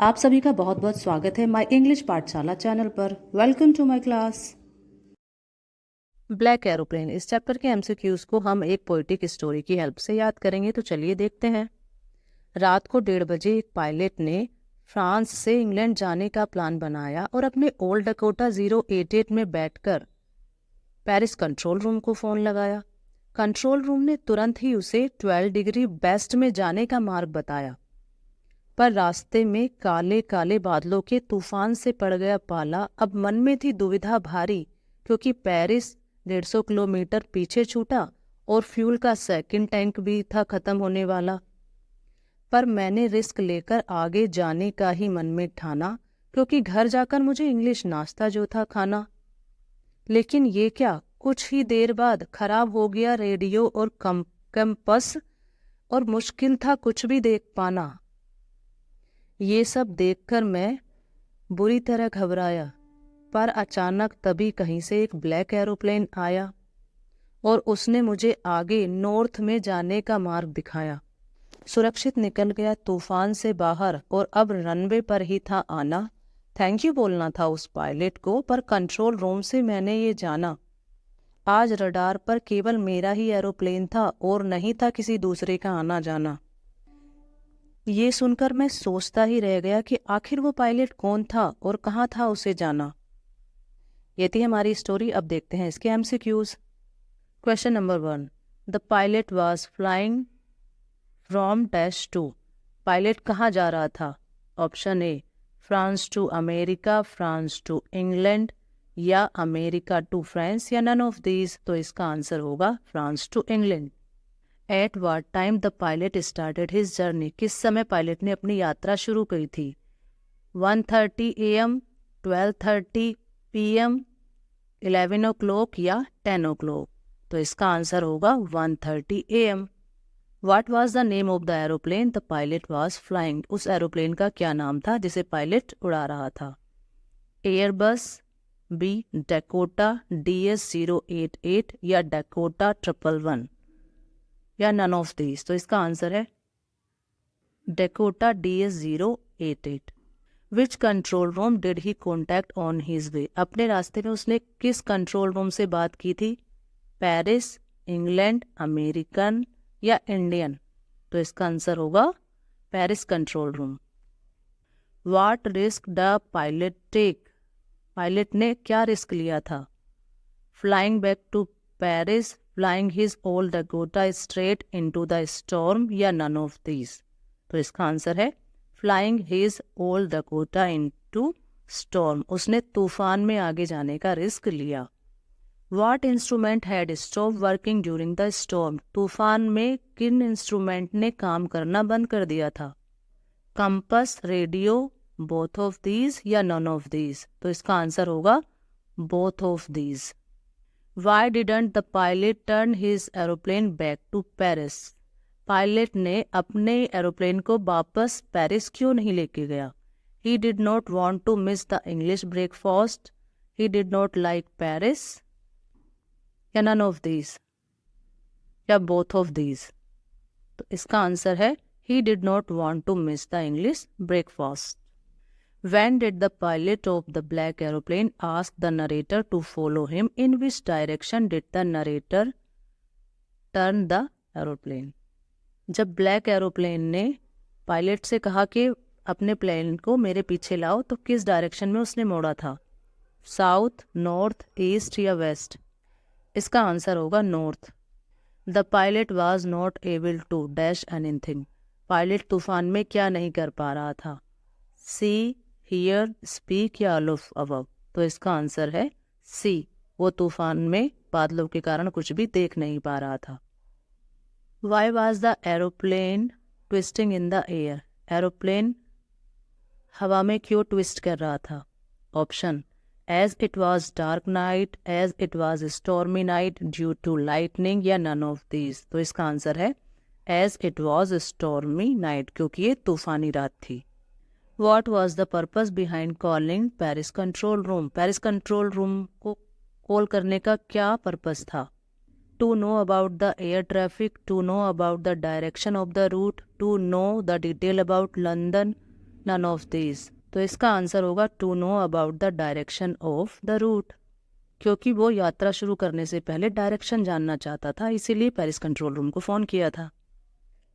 आप सभी का बहुत बहुत स्वागत है माय इंग्लिश पाठशाला चैनल पर। Welcome to my class. Black aeroplane, इस चैप्टर के एमसीक्यूज को हम एक पोएटिक स्टोरी की हेल्प से याद करेंगे, तो चलिए देखते हैं। रात को 1:30 बजे एक पायलट ने फ्रांस से इंग्लैंड जाने का प्लान बनाया और अपने ओल्ड डकोटा 088 में बैठकर पेरिस कंट्रोल रूम को फ़ोन लगाया। कंट्रोल रूम ने तुरंत ही उसे 12 डिग्री वेस्ट में जाने का मार्ग बताया, पर रास्ते में काले काले बादलों के तूफान से पड़ गया पाला। अब मन में थी दुविधा भारी, क्योंकि पेरिस 150 किलोमीटर पीछे छूटा और फ्यूल का सेकंड टैंक भी था खत्म होने वाला। पर मैंने रिस्क लेकर आगे जाने का ही मन में ठाना, क्योंकि घर जाकर मुझे इंग्लिश नाश्ता जो था खाना। लेकिन ये क्या, कुछ ही देर बाद खराब हो गया रेडियो और कंपस, और मुश्किल था कुछ भी देख पाना। ये सब देखकर मैं बुरी तरह घबराया, पर अचानक तभी कहीं से एक ब्लैक एरोप्लेन आया और उसने मुझे आगे नॉर्थ में जाने का मार्ग दिखाया। सुरक्षित निकल गया तूफान से बाहर और अब रनवे पर ही था आना। थैंक यू बोलना था उस पायलट को, पर कंट्रोल रूम से मैंने ये जाना, आज रडार पर केवल मेरा ही एरोप्लेन था और नहीं था किसी दूसरे का आना जाना। ये सुनकर मैं सोचता ही रह गया कि आखिर वो पायलट कौन था और कहाँ था उसे जाना। ये थी हमारी स्टोरी। अब देखते हैं इसके MCQs. Question number 1, the pilot was flying from dash to. Pilot कहाँ जा रहा था? Option A, France to America, France to England, या अमेरिका टू फ्रांस, या नन ऑफ दीज। तो इसका आंसर होगा France to England. At what time the pilot started his journey. किस समय पायलट ने अपनी यात्रा शुरू की थी? 1:30 AM, 12:30 PM, 11 o'clock या 10 o'clock। तो इसका आंसर होगा 1:30 AM। What was the name of the aeroplane the pilot was flying? उस एरोप्लेन का क्या नाम था जिसे पायलट उड़ा रहा था? एयरबस, बी डैकोटा DS-088, या डैकोटा 111, या नन ऑफ दीज। तो इसका आंसर है डैकोटा DS-088। Which control room did he contact on his way? अपने रास्ते में उसने किस कंट्रोल रूम से बात की थी? पेरिस, इंग्लैंड, अमेरिकन, या इंडियन। तो इसका आंसर होगा Paris control room. What risk the pilot take? Pilot ने क्या रिस्क लिया था? Flying back to Paris, flying his old Dakota straight into the storm, या नन ऑफ दीज। तो इसका आंसर है flying his old Dakota into storm. उसने तूफान में आगे जाने का रिस्क लिया। What instrument had stopped working during the storm? तूफान में किन इंस्ट्रूमेंट ने काम करना बंद कर दिया था? Compass, radio, both of these, या नन ऑफ दीज। तो इसका आंसर होगा both of these. Why didn't the pilot turn his aeroplane back to Paris? Pilot ने अपने एरोप्लेन को वापस पेरिस क्यों नहीं लेके गया? He did not want to miss the English breakfast. He did not like Paris, या नन ऑफ दीज, या बोथ ऑफ दीज। तो इसका आंसर है he did not want to miss the English breakfast. When did the pilot of the black aeroplane ask the narrator to follow him? In which direction did the narrator turn the aeroplane? जब black aeroplane ने pilot से कहा कि अपने plane को मेरे पीछे लाओ, तो किस डायरेक्शन में उसने मोड़ा था? साउथ, नॉर्थ, ईस्ट, या वेस्ट। इसका आंसर होगा north. The pilot was not able to dash anything. Pilot तूफान में क्या नहीं कर पा रहा था? सी, हियर, स्पीक, या ऑल ऑफ अबव। तो इसका आंसर है सी। वो तूफान में बादलों के कारण कुछ भी देख नहीं पा रहा था। Why was the aeroplane twisting in the air? Aeroplane हवा में क्यों ट्विस्ट कर रहा था? Option, as it was dark night, as it was a stormy night, due to lightning, या none of these। तो इसका आंसर है as it was a stormy night, क्योंकि ये तूफानी रात थी। What was the purpose behind calling Paris control room? Paris control room को कॉल करने का क्या पर्पस था? To know about the air traffic, to know about the direction of the route, to know the detail about London, none of these. तो इसका answer होगा to know about the direction of the route, क्योंकि वो यात्रा शुरू करने से पहले डायरेक्शन जानना चाहता था, इसीलिए पेरिस कंट्रोल रूम को फ़ोन किया था।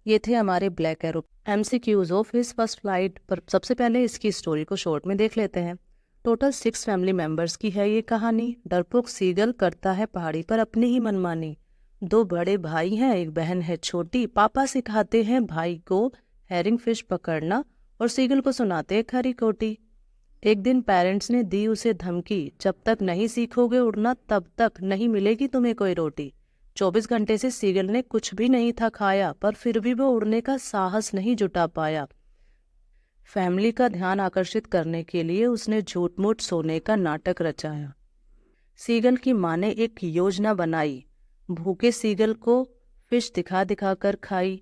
ये थे हमारे black arrow MCQs of his first flight. पर सबसे पहले इसकी स्टोरी को शॉर्ट में देख लेते हैं। टोटल 6 फैमिली मेंबर्स की है ये कहानी। डरपोक सीगल करता है पहाड़ी पर अपनी ही मनमानी। 2 बड़े भाई हैं, एक बहन है छोटी। पापा सिखाते हैं भाई को हेरिंग फिश पकड़ना और सीगल को सुनाते हैं खरी खोटी। एक दिन पेरेंट्स ने दी उसे धमकी, जब तक नहीं सीखोगे उड़ना तब तक नहीं मिलेगी तुम्हें कोई रोटी। 24 घंटे से सीगल ने कुछ भी नहीं था खाया, पर फिर भी वो उड़ने का साहस नहीं जुटा पाया। फैमिली का ध्यान आकर्षित करने के लिए उसने झूठ मूठ सोने का नाटक रचाया। सीगल की माँ ने एक योजना बनाई, भूखे सीगल को फिश दिखा दिखा कर खाई।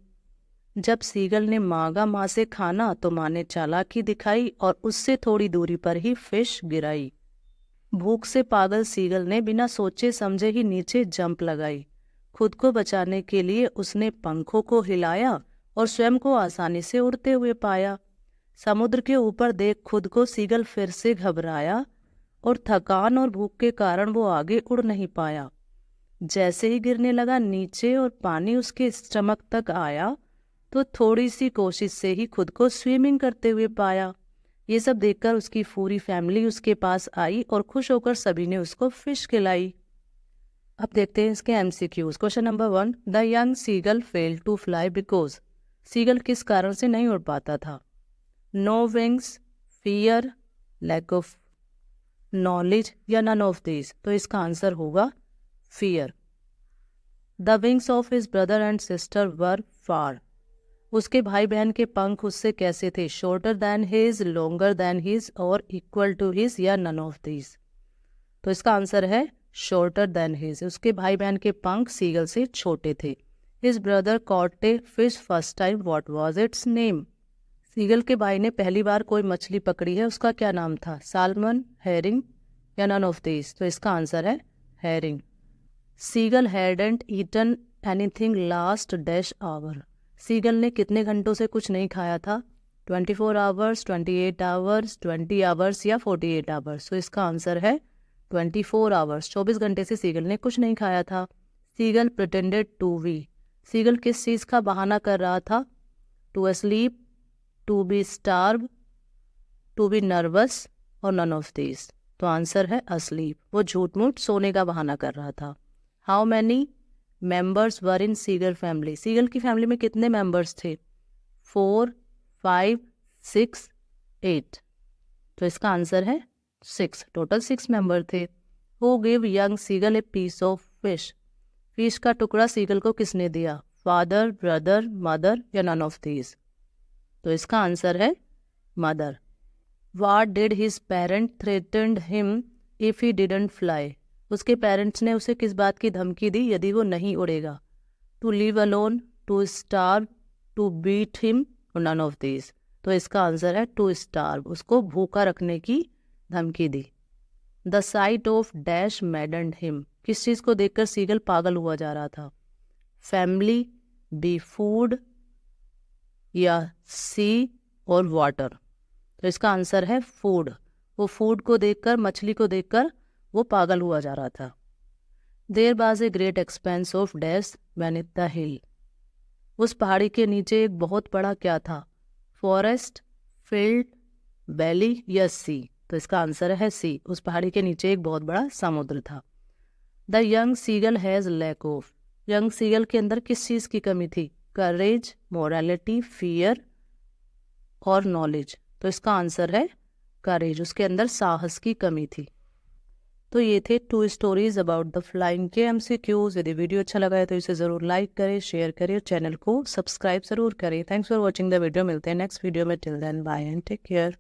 जब सीगल ने मांगा माँ से खाना तो माँ ने चालाकी दिखाई और उससे थोड़ी दूरी पर ही फिश गिराई। भूख से पागल सीगल ने बिना सोचे समझे ही नीचे जंप लगाई। खुद को बचाने के लिए उसने पंखों को हिलाया और स्वयं को आसानी से उड़ते हुए पाया। समुद्र के ऊपर देख खुद को सीगल फिर से घबराया और थकान और भूख के कारण वो आगे उड़ नहीं पाया। जैसे ही गिरने लगा नीचे और पानी उसके स्टमक तक आया तो थोड़ी सी कोशिश से ही खुद को स्विमिंग करते हुए पाया। ये सब देखकर उसकी पूरी फैमिली उसके पास आई और खुश होकर सभी ने उसको फिश खिलाई। अब देखते हैं इसके MCQs। Question number 1, the young seagull failed to fly because. Seagull किस कारण से नहीं उड़ पाता था? No wings, fear, lack of knowledge या नन ऑफ दिस। तो इसका आंसर होगा fear. The wings of his brother and sister were far. उसके भाई बहन के पंख उससे कैसे थे? Shorter than his, longer than his और इक्वल टू हिज या नन ऑफ दिस। तो इसका आंसर है शॉर्टर दैन हिज। उसके भाई बहन के पंख सीगल से छोटे थे। His brother caught a fish first time, what was its name. Seagull के भाई ने पहली बार कोई मछली पकड़ी है, उसका क्या नाम था? सालमन, हेरिंग या नन ऑफ दिस। तो इसका आंसर है herring. Seagull hadn't eaten anything last dash hour. Seagull ने कितने घंटों से कुछ नहीं खाया था? 24 आवर्स, 28 आवर्स, 20 आवर्स या 48 आवर्स। तो इसका आंसर है 24 आवर्स। 24 घंटे से सीगल ने कुछ नहीं खाया था। Seagull pretended to be. Seagull किस चीज़ का बहाना कर रहा था? To sleep, to be starve, to be nervous और नन ऑफ दिस। तो आंसर है अस्लीप। वो झूठ मूठ सोने का बहाना कर रहा था। How many members were in seagull family. Seagull की फैमिली में कितने मेंबर्स थे? 4, 5, 6, 8। तो इसका आंसर है 6। टोटल 6 मेंबर थे। Who give young seagull a piece of fish. Fish का टुकड़ा सीगल को किसने दिया? फादर, ब्रदर, मदर या नन ऑफ दीज। तो इसका आंसर है mother. What did his parent threatened him if he didn't fly. उसके पेरेंट्स ने उसे किस बात की धमकी दी यदि वो नहीं उड़ेगा? To live alone, to starve, to beat him और नन ऑफ दिस। तो इसका आंसर है टू स्टार्व। उसको भूखा रखने की धमकी दी। The sight of dash maddened him. किस चीज़ को देखकर सीगल पागल हुआ जा रहा था? फैमिली, बी फूड या सी और वाटर। तो इसका आंसर है फूड। वो फूड को देखकर, मछली को देखकर वो पागल हुआ जा रहा था। There was a great expense of dash beneath the hill. उस पहाड़ी के नीचे एक बहुत बड़ा क्या था? फॉरेस्ट, फील्ड, वैली या सी। तो इसका आंसर है सी। उस पहाड़ी के नीचे एक बहुत बड़ा समुद्र था। The young seagull has lack of. Young seagull के अंदर किस चीज़ की कमी थी? करेज, मोरालिटी, फियर और नॉलेज। तो इसका आंसर है करेज। उसके अंदर साहस की कमी थी। तो ये थे 2 स्टोरीज अबाउट द फ्लाइंग के MCQs। यदि वीडियो अच्छा लगा है तो इसे ज़रूर लाइक करें, शेयर करें और चैनल को सब्सक्राइब ज़रूर करें। Thanks for watching the video. मिलते हैं नेक्स्ट वीडियो में। Till then bye and take care.